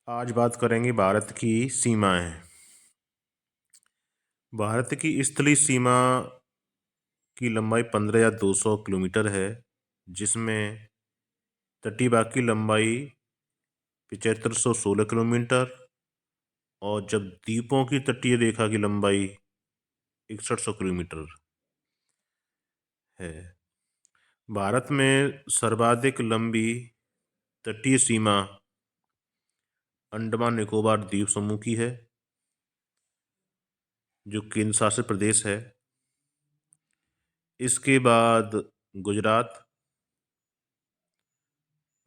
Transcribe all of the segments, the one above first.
आज बात करेंगे भारत की सीमाएं। भारत की स्थलीय सीमा की लंबाई 15 या 200 किलोमीटर है, जिसमें तटीय भाग की लंबाई 7516 किलोमीटर और जब द्वीपों की तटीय रेखा की लंबाई 6100 किलोमीटर है। भारत में सर्वाधिक लंबी तटीय सीमा अंडमान निकोबार द्वीप समूह की है, जो केंद्र शासित प्रदेश है। इसके बाद गुजरात,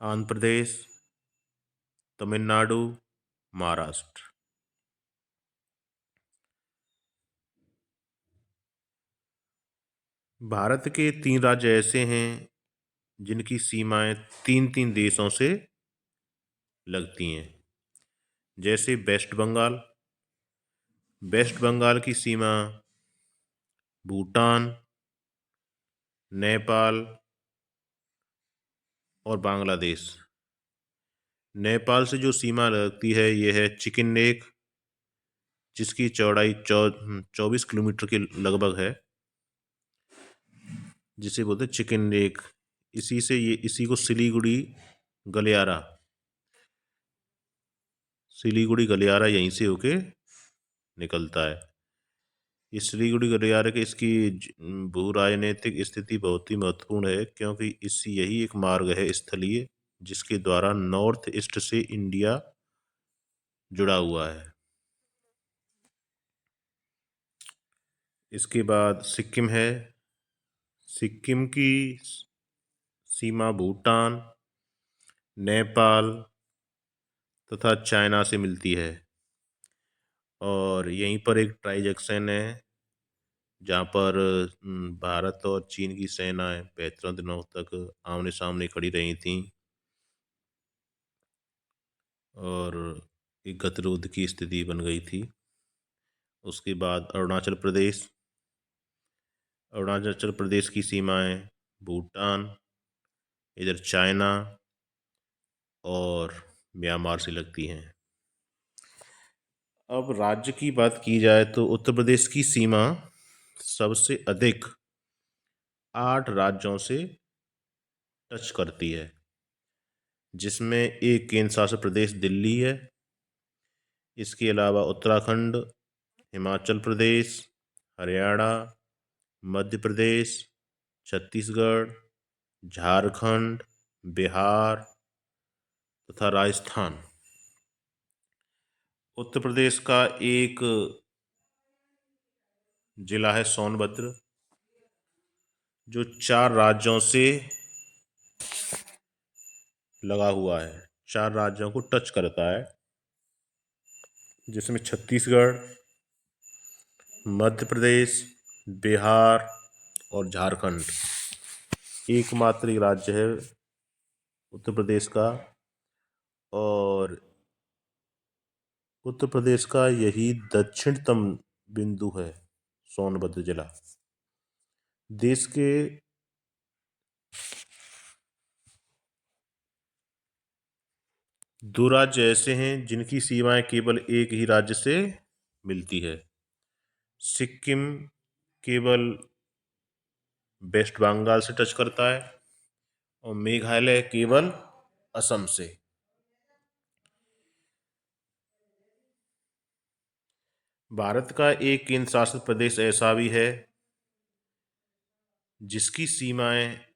आंध्र प्रदेश, तमिलनाडु, महाराष्ट्र। भारत के 3 राज्य ऐसे हैं जिनकी सीमाएं 3-3 देशों से लगती हैं, जैसे वेस्ट बंगाल। वेस्ट बंगाल की सीमा भूटान, नेपाल और बांग्लादेश। नेपाल से जो सीमा लगती है यह है चिकन नेक, जिसकी चौड़ाई 24 किलोमीटर के लगभग है, जिसे बोलते हैं चिकन नेक। इसी को सिलीगुड़ी गलियारा यहीं से होके निकलता है। इस सिलीगुड़ी गलियारे के इसकी भू राजनीतिक स्थिति बहुत ही महत्वपूर्ण है, क्योंकि इस यही एक मार्ग है स्थलीय जिसके द्वारा नॉर्थ ईस्ट से इंडिया जुड़ा हुआ है। इसके बाद सिक्किम है। सिक्किम की सीमा भूटान, नेपाल तथा चाइना से मिलती है और यहीं पर एक ट्राई जंक्शन है जहाँ पर भारत और चीन की सेनाएं 75 दिनों तक आमने सामने खड़ी रही थीं और एक गतिरोध की स्थिति बन गई थी। उसके बाद अरुणाचल प्रदेश की सीमाएं भूटान, इधर चाइना और म्यांमार से लगती हैं। अब राज्य की बात की जाए तो उत्तर प्रदेश की सीमा सबसे अधिक 8 राज्यों से टच करती है, जिसमें एक केंद्र शासित प्रदेश दिल्ली है। इसके अलावा उत्तराखंड, हिमाचल प्रदेश, हरियाणा, मध्य प्रदेश, छत्तीसगढ़, झारखंड, बिहार तथा राजस्थान। उत्तर प्रदेश का एक जिला है सोनभद्र, जो 4 राज्यों से लगा हुआ है, 4 राज्यों को टच करता है, जिसमें छत्तीसगढ़, मध्य प्रदेश, बिहार और झारखंड। एकमात्र एक राज्य है उत्तर प्रदेश का, और उत्तर प्रदेश का यही दक्षिणतम बिंदु है सोनभद्र जिला। देश के दो राज्य ऐसे हैं जिनकी सीमाएं केवल एक ही राज्य से मिलती है। सिक्किम केवल वेस्ट बंगाल से टच करता है और मेघालय केवल असम से। भारत का एक केंद्र शासित प्रदेश ऐसा भी है जिसकी सीमाएं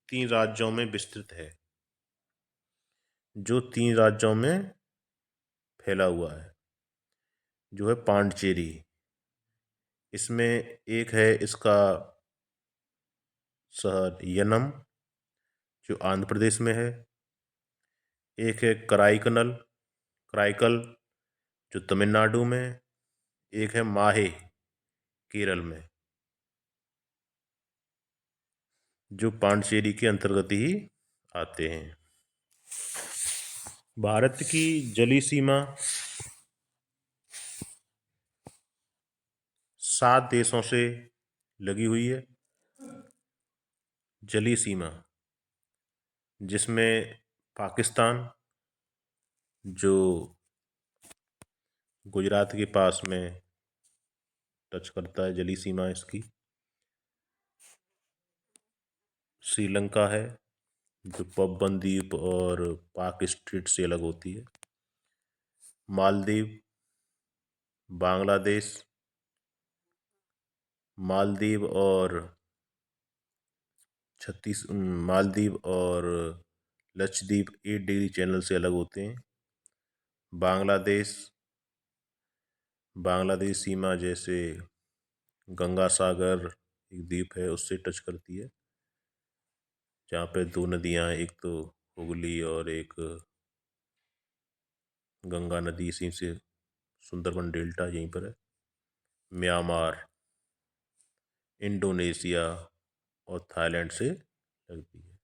3 राज्यों में विस्तृत है, जो 3 राज्यों में फैला हुआ है, जो है पांडिचेरी। इसमें एक है इसका शहर यनम, जो आंध्र प्रदेश में है। एक है कराईकल, जो तमिलनाडु में। एक है माहे, केरल में, जो पांडिचेरी के अंतर्गत ही आते हैं। भारत की जलीय सीमा 7 देशों से लगी हुई है। जलीय सीमा जिसमें पाकिस्तान, जो गुजरात के पास में टच करता है, जलीय सीमा इसकी। श्रीलंका है, जो पपबन द्वीप और पाक स्ट्रेट से अलग होती है। मालदीव, बांग्लादेश, मालदीव और मालदीव और लक्षद्वीप 8 डिग्री चैनल से अलग होते हैं। बांग्लादेश, बांग्लादेश सीमा जैसे गंगा सागर एक द्वीप है उससे टच करती है, जहाँ पे दो नदियाँ, एक तो हुगली और एक गंगा नदी, इसी से सुंदरबन डेल्टा यहीं पर है। म्यांमार, इंडोनेशिया और थाईलैंड से लगती है।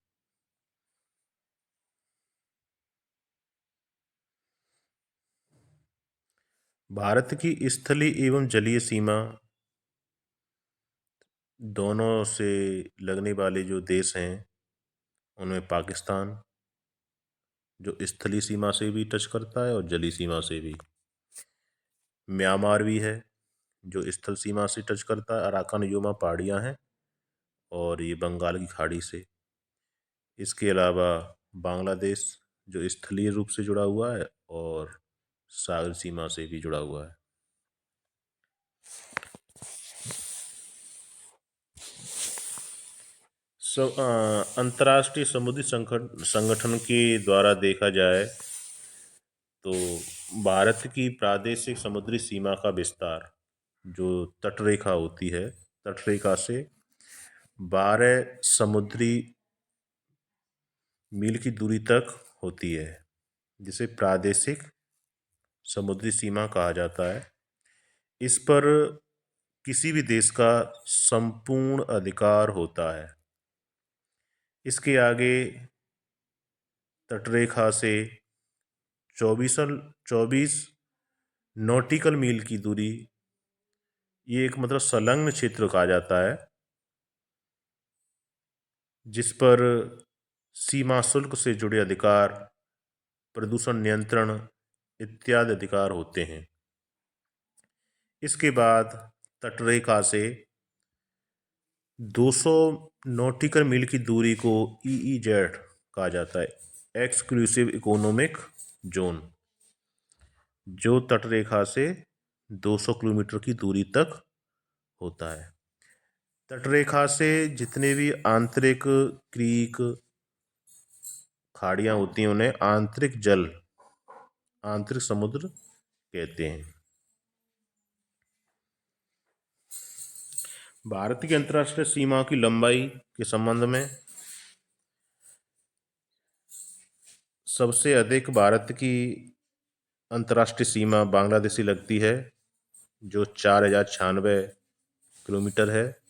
भारत की स्थलीय एवं जलीय सीमा दोनों से लगने वाले जो देश हैं उनमें पाकिस्तान, जो स्थलीय सीमा से भी टच करता है और जलीय सीमा से भी। म्यांमार भी है, जो स्थल सीमा से टच करता है, अराकान योमा पहाड़ियाँ हैं और ये बंगाल की खाड़ी से। इसके अलावा बांग्लादेश, जो स्थलीय रूप से जुड़ा हुआ है और सागर सीमा से भी जुड़ा हुआ है। अंतर्राष्ट्रीय समुद्री संगठन के द्वारा देखा जाए तो भारत की प्रादेशिक समुद्री सीमा का विस्तार, जो तटरेखा होती है, तटरेखा से 12 समुद्री मील की दूरी तक होती है, जिसे प्रादेशिक समुद्री सीमा कहा जाता है। इस पर किसी भी देश का संपूर्ण अधिकार होता है। इसके आगे तटरेखा से 24 नॉटिकल मील की दूरी, ये एक मतलब संलग्न क्षेत्र कहा जाता है, जिस पर सीमा शुल्क से जुड़े अधिकार, प्रदूषण नियंत्रण इत्यादि अधिकार होते हैं। इसके बाद तटरेखा से 200 नॉटिकल मील की दूरी को EEZ कहा जाता है, एक्सक्लूसिव इकोनॉमिक जोन, जो तटरेखा से 200 किलोमीटर की दूरी तक होता है। तटरेखा से जितने भी आंतरिक क्रीक, खाड़ियाँ होती हैं उन्हें आंतरिक जल, आंतरिक समुद्र कहते हैं। भारत की अंतर्राष्ट्रीय सीमाओं की लंबाई के संबंध में सबसे अधिक भारत की अंतर्राष्ट्रीय सीमा बांग्लादेश से लगती है, जो 4096 किलोमीटर है।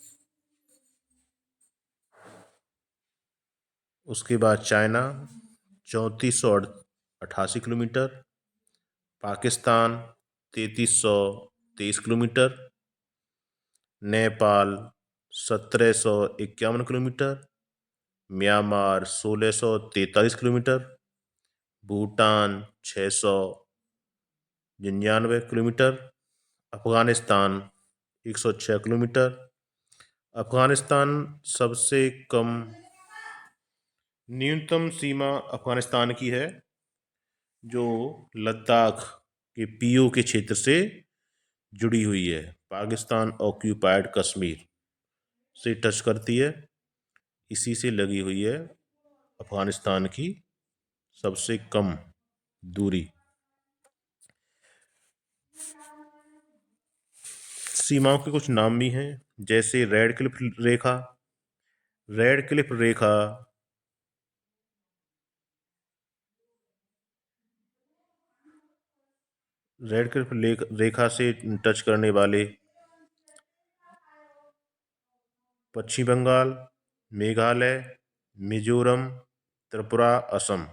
उसके बाद China 3488 kilometre, Pakistan 3323 kilometre, Nepal 1751 kilometre, Myanmar 1643 kilometre, Bhutan 699 kilometre, Afghanistan 106 kilometre. Afghanistan सबसे कम न्यूनतम सीमा अफगानिस्तान की है, जो लद्दाख के पीओ के क्षेत्र से जुड़ी हुई है, पाकिस्तान ऑक्यूपाइड कश्मीर से टच करती है, इसी से लगी हुई है अफगानिस्तान की सबसे कम दूरी। सीमाओं के कुछ नाम भी हैं, जैसे रेड क्लिफ रेखा। रेड क्लिफ रेखा रेड क्लिफ रेखा से टच करने वाले पश्चिम बंगाल, मेघालय, मिजोरम, त्रिपुरा, असम।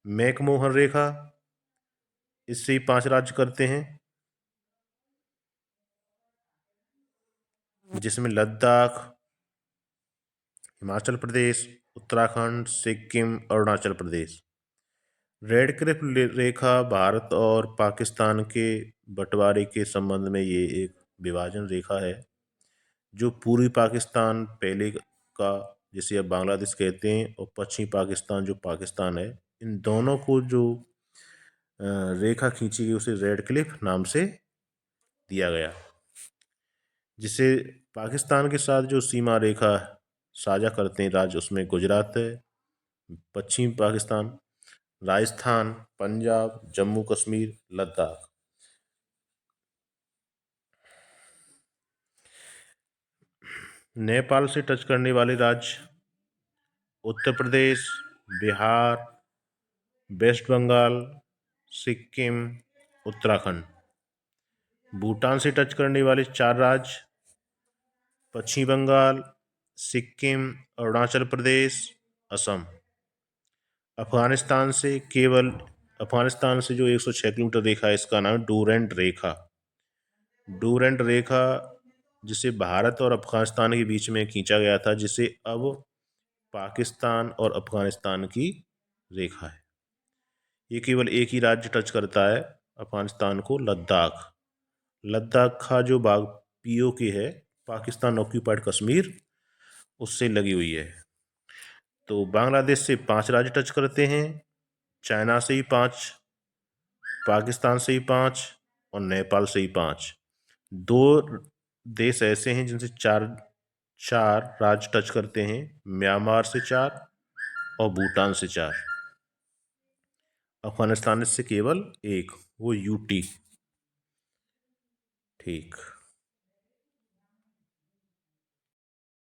मैकमोहन रेखा, इससे ही 5 राज्य करते हैं, जिसमें लद्दाख, हिमाचल प्रदेश, उत्तराखंड, सिक्किम, अरुणाचल प्रदेश। रेड क्लिफ रेखा भारत और पाकिस्तान के बंटवारे के संबंध में ये एक विभाजन रेखा है जो पूर्वी पाकिस्तान पहले का, जिसे अब बांग्लादेश कहते हैं, और पश्चिमी पाकिस्तान जो पाकिस्तान है, इन दोनों को जो रेखा खींची गई उसे रेड क्लिफ नाम से दिया गया। जिसे पाकिस्तान के साथ जो सीमा रेखा साझा करते हैं राज्य, उसमें गुजरात है, पश्चिमी पाकिस्तान, राजस्थान, पंजाब, जम्मू कश्मीर, लद्दाख। नेपाल से टच करने वाले राज्य उत्तर प्रदेश, बिहार, वेस्ट बंगाल, सिक्किम, उत्तराखंड। भूटान से टच करने वाले 4 राज्य पश्चिम बंगाल, सिक्किम, अरुणाचल प्रदेश, असम। अफगानिस्तान से जो 106 किलोमीटर रेखा है, इसका नाम है डूरेंट रेखा। डूरेंट रेखा जिसे भारत और अफगानिस्तान के बीच में खींचा गया था, जिसे अब पाकिस्तान और अफगानिस्तान की रेखा है। ये केवल एक ही राज्य टच करता है अफगानिस्तान को, लद्दाख। लद्दाख का जो भाग पीओके है, पाकिस्तान ऑक्यूपाइड कश्मीर, उससे लगी हुई है। तो बांग्लादेश से 5 राज्य टच करते हैं, चाइना से ही 5, पाकिस्तान से ही 5 और नेपाल से ही 5। 2 देश ऐसे हैं जिनसे चार राज्य टच करते हैं, म्यांमार से 4 और भूटान से 4। अफगानिस्तान से केवल एक, वो यूटी। ठीक।